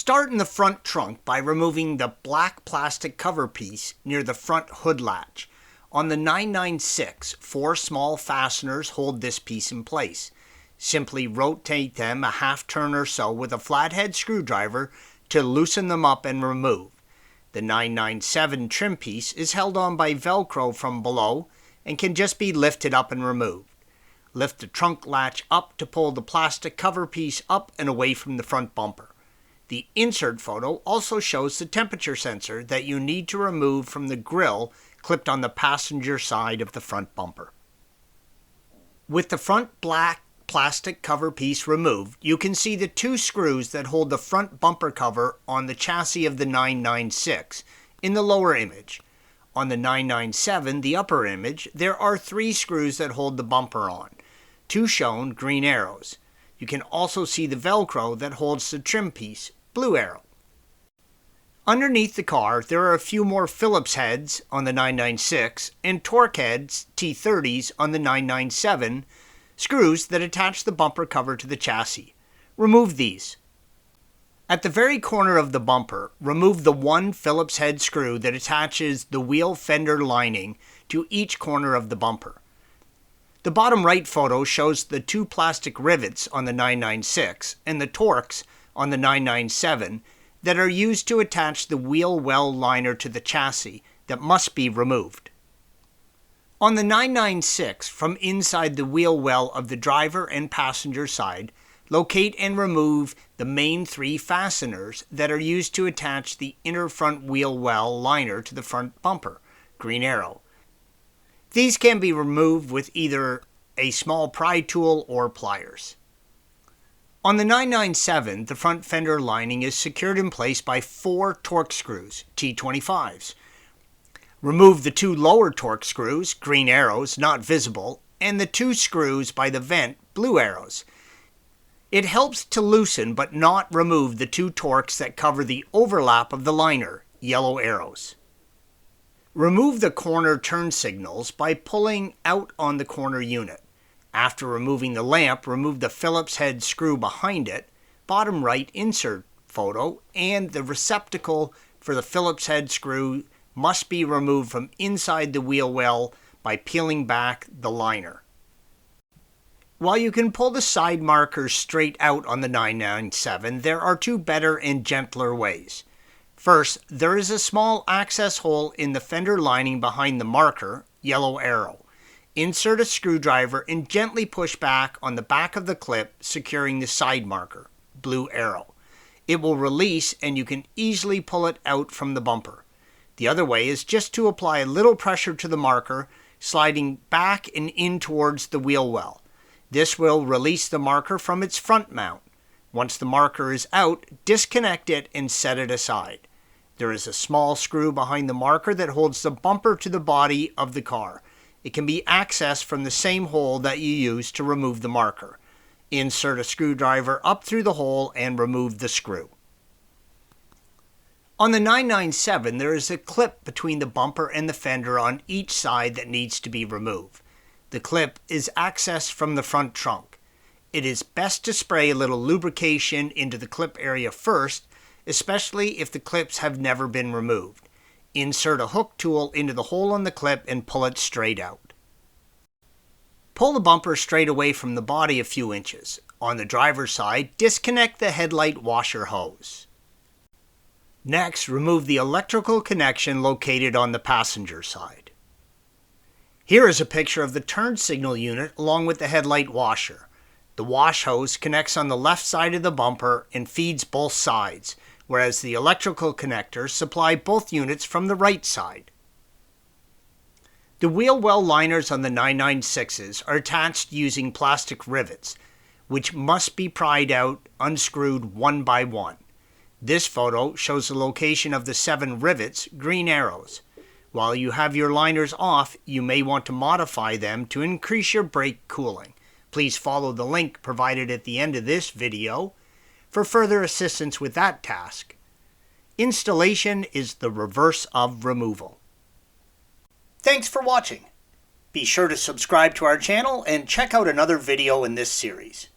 Start in the front trunk by removing the black plastic cover piece near the front hood latch. On the 996, 4 small fasteners hold this piece in place. Simply rotate them a half turn or so with a flathead screwdriver to loosen them up and remove. The 997 trim piece is held on by Velcro from below and can just be lifted up and removed. Lift the trunk latch up to pull the plastic cover piece up and away from the front bumper. The insert photo also shows the temperature sensor that you need to remove from the grille clipped on the passenger side of the front bumper. With the front black plastic cover piece removed, you can see the 2 screws that hold the front bumper cover on the chassis of the 996 in the lower image. On the 997, the upper image, there are 3 screws that hold the bumper on, 2 shown green arrows. You can also see the Velcro that holds the trim piece, blue arrow. Underneath the car, there are a few more Phillips heads on the 996 and Torque heads, T30s, on the 997, screws that attach the bumper cover to the chassis. Remove these. At the very corner of the bumper, remove the 1 Phillips head screw that attaches the wheel fender lining to each corner of the bumper. The bottom right photo shows the 2 plastic rivets on the 996 and the Torques on the 997 that are used to attach the wheel well liner to the chassis that must be removed. On the 996, from inside the wheel well of the driver and passenger side, locate and remove the main 3 fasteners that are used to attach the inner front wheel well liner to the front bumper, green arrow. These can be removed with either a small pry tool or pliers. On the 997, the front fender lining is secured in place by 4 Torque screws, T25s. Remove the 2 lower Torque screws, green arrows, not visible, and the 2 screws by the vent, blue arrows. It helps to loosen but not remove the 2 Torques that cover the overlap of the liner, yellow arrows. Remove the corner turn signals by pulling out on the corner unit. After removing the lamp, remove the Phillips head screw behind it, bottom right insert photo, and the receptacle for the Phillips head screw must be removed from inside the wheel well by peeling back the liner. While you can pull the side markers straight out on the 997, there are 2 better and gentler ways. First, there is a small access hole in the fender lining behind the marker, yellow arrow. Insert a screwdriver and gently push back on the back of the clip securing the side marker, blue arrow. It will release and you can easily pull it out from the bumper. The other way is just to apply a little pressure to the marker, sliding back and in towards the wheel well. This will release the marker from its front mount. Once the marker is out, disconnect it and set it aside. There is a small screw behind the marker that holds the bumper to the body of the car. It can be accessed from the same hole that you used to remove the marker. Insert a screwdriver up through the hole and remove the screw. On the 997, there is a clip between the bumper and the fender on each side that needs to be removed. The clip is accessed from the front trunk. It is best to spray a little lubrication into the clip area first, especially if the clips have never been removed. Insert a hook tool into the hole on the clip and pull it straight out. Pull the bumper straight away from the body a few inches. On the driver's side, disconnect the headlight washer hose. Next, remove the electrical connection located on the passenger side. Here is a picture of the turn signal unit along with the headlight washer. The wash hose connects on the left side of the bumper and feeds both sides, whereas the electrical connectors supply both units from the right side. The wheel well liners on the 996s are attached using plastic rivets, which must be pried out, unscrewed one by one. This photo shows the location of the 7 rivets, green arrows. While you have your liners off, you may want to modify them to increase your brake cooling. Please follow the link provided at the end of this video for further assistance with that task. Installation is the reverse of removal. Thanks for watching. Be sure to subscribe to our channel and check out another video in this series.